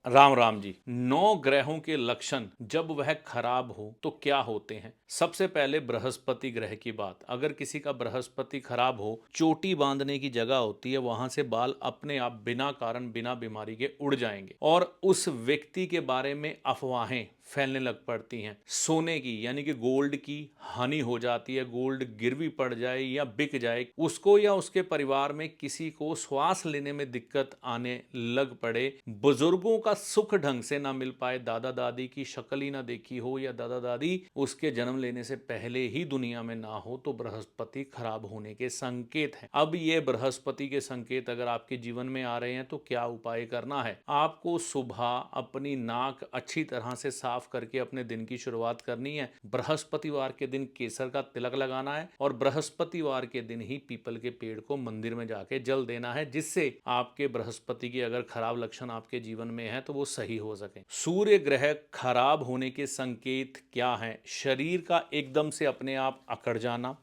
राम राम जी। 9 ग्रहों के लक्षण जब वह खराब हो तो क्या होते हैं? सबसे पहले बृहस्पति ग्रह की बात। अगर किसी का बृहस्पति खराब हो, चोटी बांधने की जगह होती है, वहां से बाल अपने आप बिना कारण बिना बीमारी के उड़ जाएंगे और उस व्यक्ति के बारे में अफवाहें फैलने लग पड़ती हैं। सोने की यानी कि गोल्ड की हानि हो जाती है, गोल्ड गिरवी पड़ जाए या बिक जाए, उसको या उसके परिवार में किसी को श्वास लेने में दिक्कत आने लग पड़े, बुजुर्गों का सुख ढंग से ना मिल पाए, दादा दादी की शक्ल ही ना देखी हो या दादा दादी उसके जन्म लेने से पहले ही दुनिया में ना हो, तो बृहस्पति खराब होने के संकेत हैं। अब ये बृहस्पति के संकेत अगर आपके जीवन में आ रहे हैं तो क्या उपाय करना है? आपको सुबह अपनी नाक अच्छी तरह से साफ करके अपने दिन की शुरुआत करनी है। बृहस्पतिवार के दिन केसर का तिलक लगाना है और बृहस्पतिवार के दिन ही पीपल के पेड़ को मंदिर में जाके जल देना है, जिससे आपके बृहस्पति के अगर खराब लक्षण आपके जीवन में है तो वो सही हो सके। सूर्य ग्रह खराब होने के संकेत क्या हैं? शरीर का एकदम से अपने आप अकड़ जाना,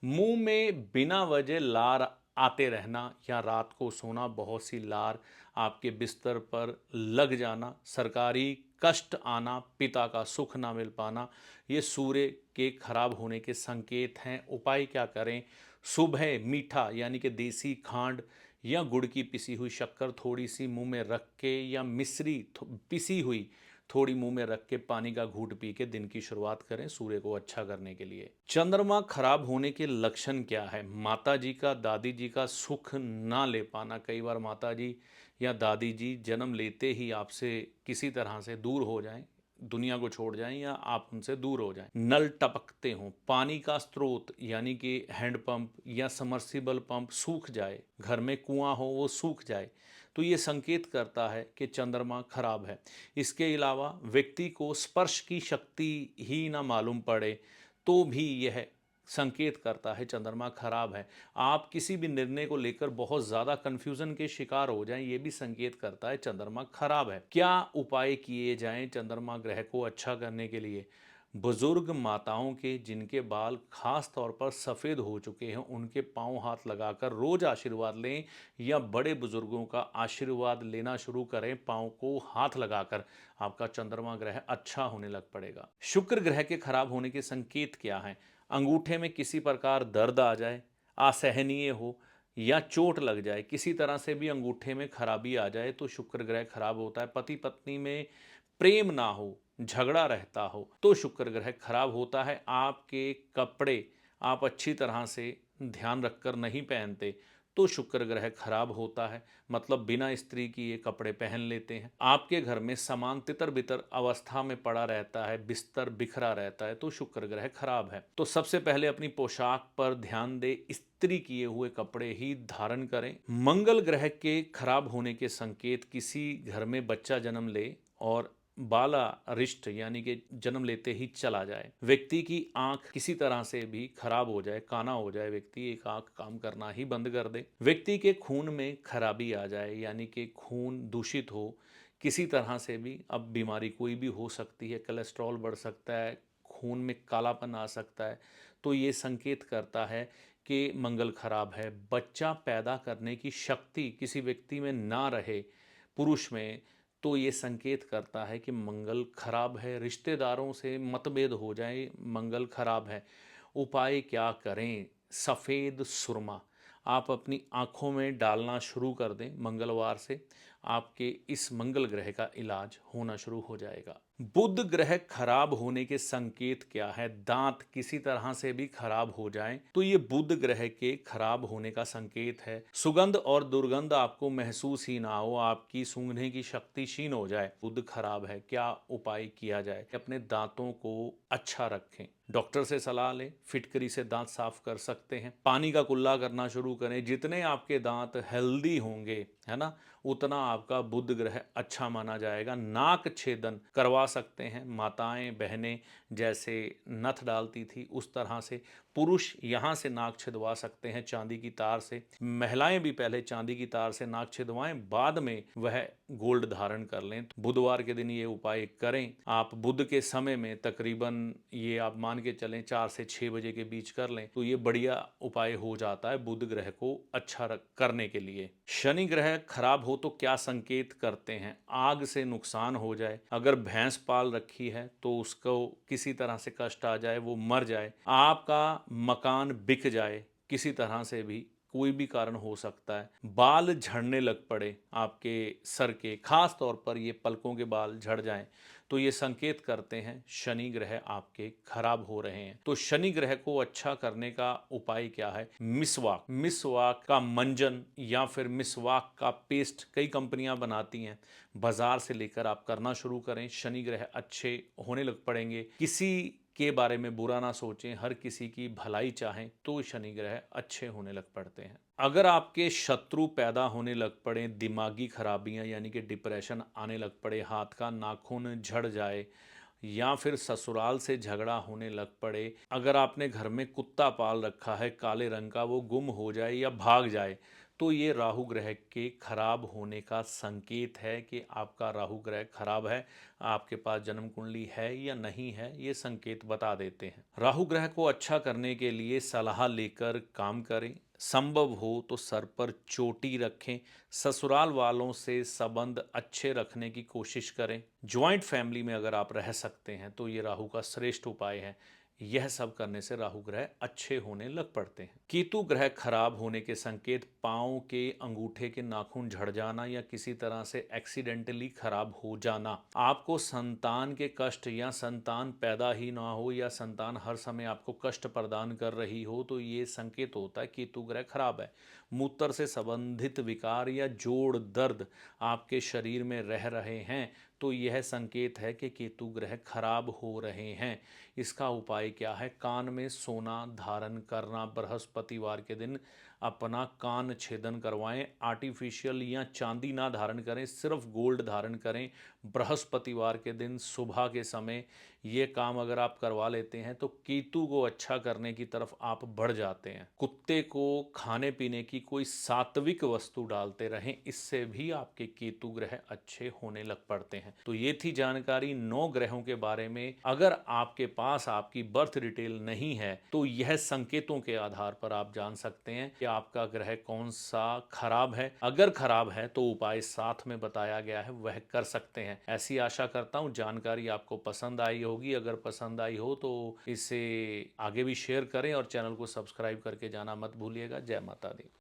मुंह में बिना वजह लार आते रहना या रात को सोना बहुत सी लार आपके बिस्तर पर लग जाना, सरकारी कष्ट आना, पिता का सुख ना मिल पाना, ये सूर्य के खराब होने के संकेत हैं। उपाय क्या करें? सुबह मीठा यानी कि देसी खांड या गुड़ की पिसी हुई शक्कर थोड़ी सी मुंह में रख के या मिश्री पिसी हुई थोड़ी मुंह में रख के पानी का घूंट पी के दिन की शुरुआत करें, सूर्य को अच्छा करने के लिए। चंद्रमा खराब होने के लक्षण क्या है? माता जी का, दादी जी का सुख ना ले पाना। कई बार माता जी या दादी जी जन्म लेते ही आपसे किसी तरह से दूर हो जाएं, दुनिया को छोड़ जाएं या आप उनसे दूर हो जाएं। नल टपकते हों, पानी का स्रोत यानी कि हैंडपंप या समर्सिबल पंप सूख जाए, घर में कुआं हो वो सूख जाए, तो ये संकेत करता है कि चंद्रमा खराब है। इसके अलावा व्यक्ति को स्पर्श की शक्ति ही ना मालूम पड़े तो भी यह संकेत करता है चंद्रमा खराब है। आप किसी भी निर्णय को लेकर बहुत ज़्यादा कन्फ्यूज़न के शिकार हो जाएं, ये भी संकेत करता है चंद्रमा खराब है। क्या उपाय किए जाएं चंद्रमा ग्रह को अच्छा करने के लिए? बुजुर्ग माताओं के जिनके बाल खास तौर पर सफ़ेद हो चुके हैं, उनके पांव हाथ लगाकर रोज आशीर्वाद लें या बड़े बुजुर्गों का आशीर्वाद लेना शुरू करें पांव को हाथ लगाकर, आपका चंद्रमा ग्रह अच्छा होने लग पड़ेगा। शुक्र ग्रह के खराब होने के संकेत क्या हैं? अंगूठे में किसी प्रकार दर्द आ जाए, असहनीय हो या चोट लग जाए, किसी तरह से भी अंगूठे में खराबी आ जाए तो शुक्र ग्रह खराब होता है। पति पत्नी में प्रेम ना हो, झगड़ा रहता हो तो शुक्र ग्रह खराब होता है। आपके कपड़े आप अच्छी तरह से ध्यान रखकर नहीं पहनते तो शुक्र ग्रह खराब होता है, मतलब बिना इस्त्री किए कपड़े पहन लेते हैं। आपके घर में सामान तितर बितर अवस्था में पड़ा रहता है, बिस्तर बिखरा रहता है तो शुक्र ग्रह खराब है। तो सबसे पहले अपनी पोशाक पर ध्यान दे, इस्त्री किए हुए कपड़े ही धारण करें। मंगल ग्रह के खराब होने के संकेत, किसी घर में बच्चा जन्म ले और बाला रिष्ट यानी कि जन्म लेते ही चला जाए, व्यक्ति की आंख किसी तरह से भी खराब हो जाए, काना हो जाए, व्यक्ति एक आंख काम करना ही बंद कर दे, व्यक्ति के खून में खराबी आ जाए यानी कि खून दूषित हो किसी तरह से भी, अब बीमारी कोई भी हो सकती है, कोलेस्ट्रॉल बढ़ सकता है, खून में कालापन आ सकता है, तो ये संकेत करता है कि मंगल खराब है। बच्चा पैदा करने की शक्ति किसी व्यक्ति में ना रहे, पुरुष में, तो ये संकेत करता है कि मंगल खराब है। रिश्तेदारों से मतभेद हो जाए, मंगल खराब है। उपाय क्या करें? सफ़ेद सुरमा आप अपनी आँखों में डालना शुरू कर दें, मंगलवार से आपके इस मंगल ग्रह का इलाज होना शुरू हो जाएगा। बुध ग्रह खराब होने के संकेत क्या है? दांत किसी तरह से भी खराब हो जाएं तो ये बुध ग्रह के खराब होने का संकेत है। सुगंध और दुर्गंध आपको महसूस ही ना हो, आपकी सूंघने की शक्ति क्षीण हो जाए, बुध खराब है। क्या उपाय किया जाए? अपने दांतों को अच्छा रखें, डॉक्टर से सलाह लें, फिटकरी से दांत साफ कर सकते हैं, पानी का कुल्ला करना शुरू करें। जितने आपके दांत हेल्दी होंगे, है ना, उतना आपका बुध ग्रह अच्छा माना जाएगा। नाक छेदन करवा सकते हैं, माताएं बहनें जैसे नथ डालती थी उस तरह से पुरुष यहाँ से नाक छिदवा सकते हैं चांदी की तार से। महिलाएं भी पहले चांदी की तार से नाक छिदवाएं, बाद में वह गोल्ड धारण कर लें। तो बुधवार के दिन ये उपाय करें। आप बुध के समय में तकरीबन ये आप मान के चलें 4 से 6 बजे के बीच कर लें तो ये बढ़िया उपाय हो जाता है बुध ग्रह को अच्छा करने के लिए। शनि ग्रह खराब हो तो क्या संकेत करते हैं? आग से नुकसान हो जाए, अगर भैंस पाल रखी है तो उसको किसी तरह से कष्ट आ जाए, वो मर जाए, आपका मकान बिक जाए, किसी तरह से भी कोई भी कारण हो सकता है, बाल झड़ने लग पड़े आपके सर के, खास तौर पर ये पलकों के बाल झड़ जाएं तो ये संकेत करते हैं शनि ग्रह आपके खराब हो रहे हैं। तो शनि ग्रह को अच्छा करने का उपाय क्या है? मिसवाक, मिसवाक का मंजन या फिर मिसवाक का पेस्ट कई कंपनियां बनाती हैं, बाजार से लेकर आप करना शुरू करें। शनि ग्रह अच्छे होने लग पड़ेंगे। किसी के बारे में बुरा ना सोचें, हर किसी की भलाई चाहें तो शनि ग्रह अच्छे होने लग पड़ते हैं। अगर आपके शत्रु पैदा होने लग पड़े, दिमागी खराबियां यानी कि डिप्रेशन आने लग पड़े, हाथ का नाखून झड़ जाए या फिर ससुराल से झगड़ा होने लग पड़े, अगर आपने घर में कुत्ता पाल रखा है काले रंग का, वो गुम हो जाए या भाग जाए तो ये राहु ग्रह के खराब होने का संकेत है कि आपका राहु ग्रह खराब है। आपके पास जन्म कुंडली है या नहीं है, ये संकेत बता देते हैं। राहु ग्रह को अच्छा करने के लिए सलाह लेकर काम करें। संभव हो तो सर पर चोटी रखें। ससुराल वालों से संबंध अच्छे रखने की कोशिश करें। ज्वाइंट फैमिली में अगर आप रह सकते हैं तो ये राहु का श्रेष्ठ उपाय है। यह सब करने से राहु ग्रह अच्छे होने लग पड़ते हैं। केतु ग्रह खराब होने के संकेत पांव के अंगूठे के नाखून झड़ जाना या किसी तरह से एक्सीडेंटली खराब हो जाना। आपको संतान के कष्ट या संतान पैदा ही ना हो या संतान हर समय आपको कष्ट प्रदान कर रही हो तो ये संकेत होता है केतु ग्रह खराब है। मूत्र से संबंधित विकार या जोड़ दर्द आपके शरीर में रह रहे हैं तो यह संकेत है कि केतु ग्रह खराब हो रहे हैं। इसका उपाय क्या है? कान में सोना धारण करना। बृहस्पतिवार के दिन अपना कान छेदन करवाएं। आर्टिफिशियल या चांदी ना धारण करें, सिर्फ गोल्ड धारण करें। बृहस्पतिवार के दिन सुबह के समय ये काम अगर आप करवा लेते हैं तो केतु को अच्छा करने की तरफ आप बढ़ जाते हैं। कुत्ते को खाने पीने की कोई सात्विक वस्तु डालते रहें, इससे भी आपके केतु ग्रह अच्छे होने लग पड़ते हैं। तो ये थी जानकारी 9 ग्रहों के बारे में। अगर आपके पास आपकी बर्थ डिटेल नहीं है तो यह संकेतों के आधार पर आप जान सकते हैं कि आपका ग्रह कौन सा खराब है। अगर खराब है तो उपाय साथ में बताया गया है, वह कर सकते हैं। ऐसी आशा करता हूँ जानकारी आपको पसंद आई होगी। अगर पसंद आई हो तो इसे आगे भी शेयर करें और चैनल को सब्सक्राइब करके जाना मत भूलिएगा। जय माता दी।